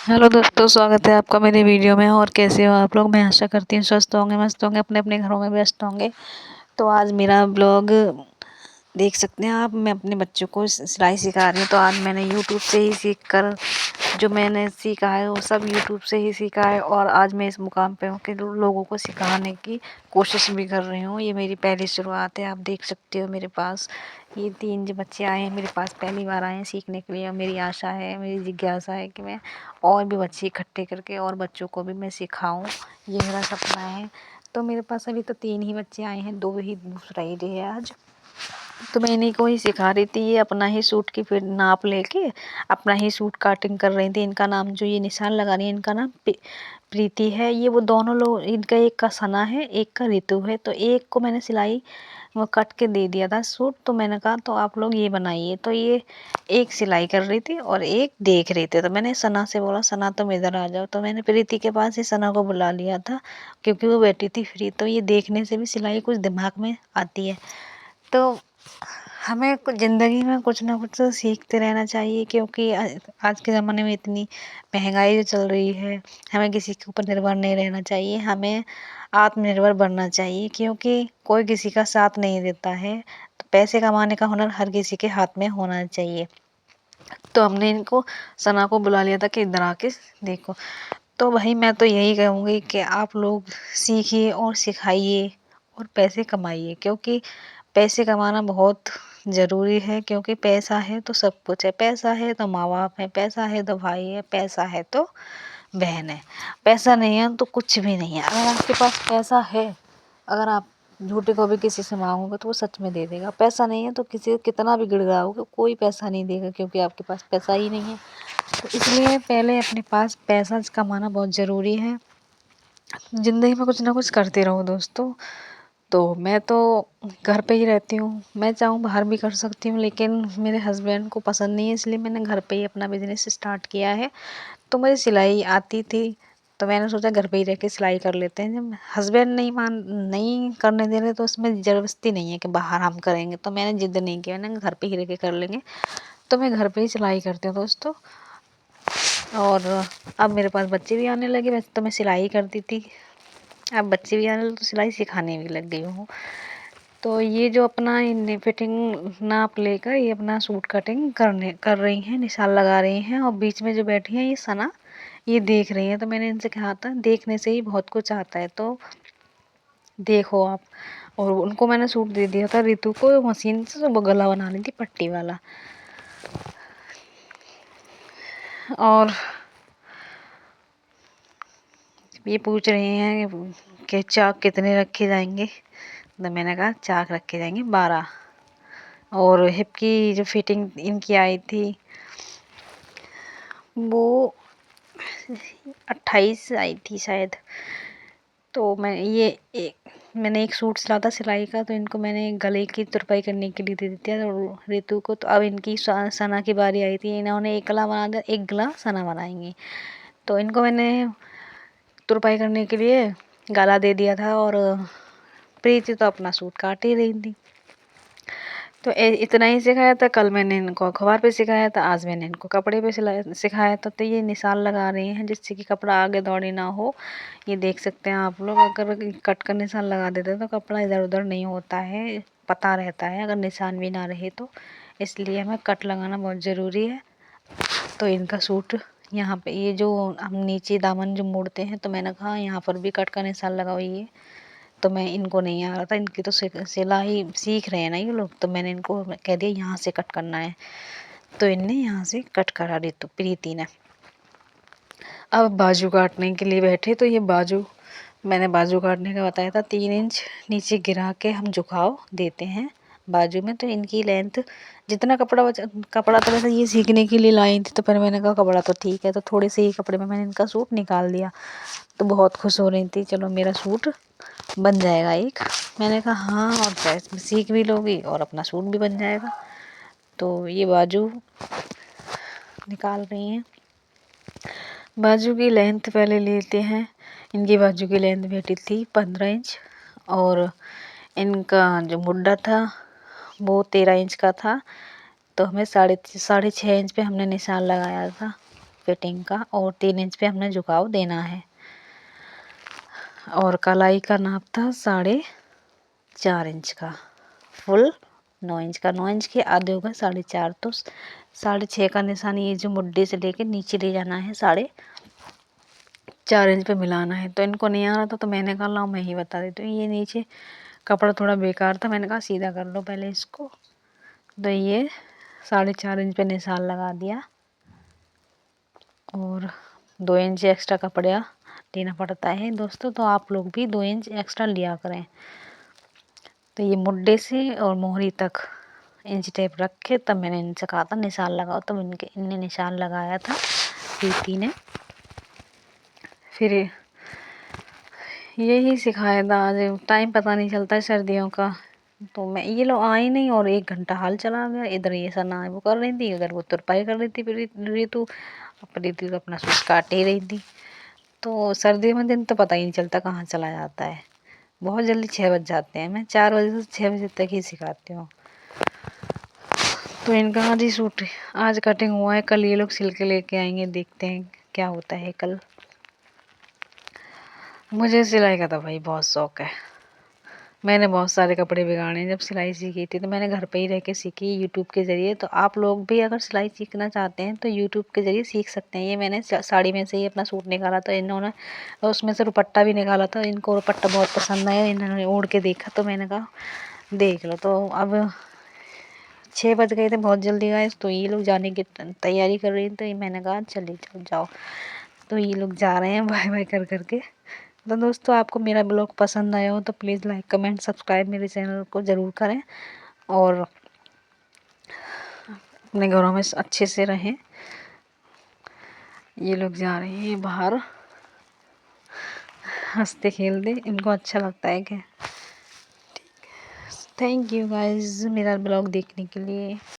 Hello दोस्तों, स्वागत है आपका मेरे वीडियो में। और कैसे हो आप लोग? मैं आशा करती हूँ स्वस्थ होंगे, मस्त होंगे, अपने अपने घरों में व्यस्त होंगे। तो आज मेरा ब्लॉग देख सकते हैं आप। मैं अपने बच्चों को सिलाई सिखा रही हूँ। तो आज मैंने यूट्यूब से ही सीख कर, जो मैंने सीखा है वो सब यूट्यूब से ही सीखा है। और आज मैं इस मुकाम पे हूँ कि लोगों को सिखाने की कोशिश भी कर रही हूँ। ये मेरी पहली शुरुआत है। आप देख सकते हो मेरे पास ये 3 जो बच्चे आए हैं, मेरे पास पहली बार आए हैं सीखने के लिए। और मेरी आशा है, मेरी जिज्ञासा है कि मैं और भी बच्चे इकट्ठे करके और बच्चों को भी मैं सिखाऊं। ये मेरा सपना है। तो मेरे पास अभी तो 3 ही बच्चे आए हैं, 2 ही दूसरा ही डे है आज। तो मैं इन्हीं को ही सिखा रही थी। ये अपना ही सूट की फिर नाप लेके अपना ही सूट कटिंग कर रही थी। इनका नाम, जो ये निशान लगा रही है, इनका नाम प्रीति है। ये वो दोनों लोग, इनका एक का सना है, एक का ऋतु है। तो एक को मैंने सिलाई वो कट के दे दिया था सूट। तो मैंने कहा तो आप लोग ये बनाइए। तो ये एक सिलाई कर रही थी और एक देख रही थी। तो मैंने सना से बोला, सना तुम इधर आ जाओ। तो मैंने प्रीति के पास ही सना को बुला लिया था, क्योंकि वो बैठी थी फ्री। तो ये देखने से भी सिलाई कुछ दिमाग में आती है। तो हमें ज़िंदगी में कुछ ना कुछ तो सीखते रहना चाहिए, क्योंकि आज के ज़माने में इतनी महंगाई जो चल रही है, हमें किसी के ऊपर निर्भर नहीं रहना चाहिए। हमें आत्मनिर्भर बनना चाहिए, क्योंकि कोई किसी का साथ नहीं देता है। तो पैसे कमाने का हुनर हर किसी के हाथ में होना चाहिए। तो हमने इनको, सना को बुला लिया था कि इधर आके देखो। तो भाई मैं तो यही कहूँगी कि आप लोग सीखिए और सिखाइए और पैसे कमाइए, क्योंकि पैसे कमाना बहुत ज़रूरी है। क्योंकि पैसा है तो सब कुछ है। पैसा है तो माँ बाप है, पैसा है तो भाई है, पैसा है तो बहन है। पैसा नहीं है तो कुछ भी नहीं है। अगर आपके पास पैसा है, अगर आप झूठे को भी किसी से मांगोगे तो वो सच में दे देगा। पैसा नहीं है तो किसी कितना भी गिड़गिड़ाओगे, कोई पैसा नहीं देगा, क्योंकि आपके पास पैसा ही नहीं है। तो इसलिए पहले अपने पास पैसा कमाना बहुत ज़रूरी है। ज़िंदगी में कुछ ना कुछ करते रहो दोस्तों। तो मैं तो घर पे ही रहती हूँ। मैं चाहूँ बाहर भी कर सकती हूँ, लेकिन मेरे हस्बैंड को पसंद नहीं है, इसलिए मैंने घर पे ही अपना बिज़नेस स्टार्ट किया है। तो मुझे सिलाई आती थी, तो मैंने सोचा घर पे ही रह के सिलाई कर लेते हैं। जब हस्बैंड नहीं करने दे रहे, तो उसमें ज़बरदस्ती नहीं है कि बाहर हम करेंगे। तो मैंने ज़िद नहीं किया, मैंने घर पे ही रह के कर लेंगे। तो मैं घर पे ही सिलाई करती हूँ दोस्तों। और अब मेरे पास बच्चे भी आने लगे। वैसे तो मैं सिलाई करती थी, अब बच्चे भी आने लगे तो सिलाई सिखाने भी लग गई हूँ। तो ये जो अपना फिटिंग नाप लेकर ये अपना सूट कटिंग कर रही हैं, निशान लगा रही हैं। और बीच में जो बैठी हैं ये सना, ये देख रही हैं। तो मैंने इनसे कहा था, देखने से ही बहुत कुछ आता है, तो देखो आप। और उनको मैंने सूट दे दिया था ऋतु को मशीन से, वो गला बना ली थी पट्टी वाला। और ये पूछ रहे हैं कि चाक कितने रखे जाएंगे। तो मैंने कहा चाक रखे जाएंगे 12। और हिप की जो फिटिंग इनकी आई थी वो 28 आई थी शायद। तो मैंने एक सूट सिला था सिलाई का, तो इनको मैंने गले की तुरपाई करने के लिए दे दी थी ऋतु को। तो अब इनकी सना की बारी आई थी। इन्होंने एक गला बना दिया, एक गला सना बनाएंगी। तो इनको मैंने तुरपाई करने के लिए गला दे दिया था। और प्रीति तो अपना सूट काट ही रही थी। तो इतना ही सिखाया था। कल मैंने इनको अखबार पे सिखाया था, आज मैंने इनको कपड़े पे सिखाया था। तो ये निशान लगा रही हैं, जिससे कि कपड़ा आगे दौड़ी ना हो। ये देख सकते हैं आप लोग, अगर कट का निशान लगा देते हैं तो कपड़ा इधर उधर नहीं होता है, पता रहता है अगर निशान भी ना रहे तो। इसलिए हमें कट लगाना बहुत ज़रूरी है। तो इनका सूट यहाँ पे, ये जो हम नीचे दामन जो मोड़ते हैं, तो मैंने कहा यहाँ पर भी कट का निशान लगाइए। तो मैं इनको नहीं आ रहा था, इनकी तो सिलाई सीख रहे हैं ना ये लोग। तो मैंने इनको कह दिया यहाँ से कट करना है। तो इनने यहाँ से कट करा दी, तो प्रीति ने। अब बाजू काटने के लिए बैठे। तो ये बाजू, मैंने बाजू काटने का बताया था, 3 इंच नीचे गिरा के हम झुकाव देते हैं बाजू में। तो इनकी लेंथ जितना कपड़ा बचा, कपड़ा तो वैसे ये सीखने के लिए लाई थी, तो फिर मैंने कहा कपड़ा तो ठीक है। तो थोड़े से ही कपड़े में मैंने इनका सूट निकाल दिया। तो बहुत खुश हो रही थी, चलो मेरा सूट बन जाएगा एक। मैंने कहा हाँ, और क्या, इसमें सीख भी लोगी और अपना सूट भी बन जाएगा। तो ये बाजू निकाल रही हैं। बाजू की लेंथ पहले लेते हैं। इनकी बाजू की लेंथ बैठी थी 15 इंच। और इनका जो मुड्डा था वो 13 इंच का था। तो हमें साढ़े 6 इंच पे हमने निशान लगाया था। फिटिंग का, और 3 इंच पे हमने झुकाव देना है। और कलाई का नाप था 4.5 इंच का, फुल 9 इंच का, 9 इंच के आधे होगा 4.5, तो 6.5 का निशान ये जो मुड्ढे से लेके नीचे ले जाना है, 4.5 इंच पे मिलाना है। तो इनको नहीं आ रहा था तो मैंने कहा लाओ मैं ही बता देती हूँ। ये नीचे कपड़ा थोड़ा बेकार था, मैंने कहा सीधा कर लो पहले इसको। तो ये 4.5 इंच पे निशान लगा दिया, और 2 इंच एक्स्ट्रा कपड़ा लेना पड़ता है दोस्तों, तो आप लोग भी 2 इंच एक्स्ट्रा लिया करें। तो ये मुड्ढे से और मोहरी तक इंच टेप रख के तब मैंने इनसे कहा था निशान लगाओ, तब इनने निशान लगाया था प्रीति ने। फिर यही सिखाया था। आज टाइम पता नहीं चलता है सर्दियों का, तो मैं ये लोग आई नहीं और 1 घंटा हाल चला गया। इधर ये सना वो कर रही थी, उधर वो तुरपाई कर रही थी ऋतु, प्रीति तो अपना सूट काट ही रही थी। तो सर्दियों में दिन तो पता ही नहीं चलता कहाँ चला जाता है, बहुत जल्दी 6 बज जाते हैं। मैं 4 बजे से 6 बजे तक ही सिखाती हूँ। तो इनका आज ही सूट आज कटिंग हुआ है, कल ये लोग सिल के लेके आएंगे, देखते हैं क्या होता है कल। मुझे सिलाई का तो भाई बहुत शौक है, मैंने बहुत सारे कपड़े बिगाड़े। जब सिलाई सीखी थी तो मैंने घर पे ही रह के सीखी यूट्यूब के ज़रिए। तो आप लोग भी अगर सिलाई सीखना चाहते हैं तो यूट्यूब के ज़रिए सीख सकते हैं। ये मैंने साड़ी में से ही अपना सूट निकाला था, इन्होंने उसमें से दुपट्टा भी निकाला था, इनको दुपट्टा बहुत पसंद आया, इन्होंने ओढ़ के देखा तो मैंने कहा देख लो। तो अब 6 बज गए थे, बहुत जल्दी गए, तो ये लोग जाने की तैयारी कर रही थी, तो मैंने कहा चलिए जाओ। तो ये लोग जा रहे हैं बाय बाय कर करके। तो दोस्तों आपको मेरा ब्लॉग पसंद आया हो तो प्लीज़ लाइक कमेंट सब्सक्राइब मेरे चैनल को ज़रूर करें, और अपने घरों में अच्छे से रहें। ये लोग जा रहे हैं बाहर, हंसते खेलते, इनको अच्छा लगता है क्या। थैंक यू गाइस मेरा ब्लॉग देखने के लिए।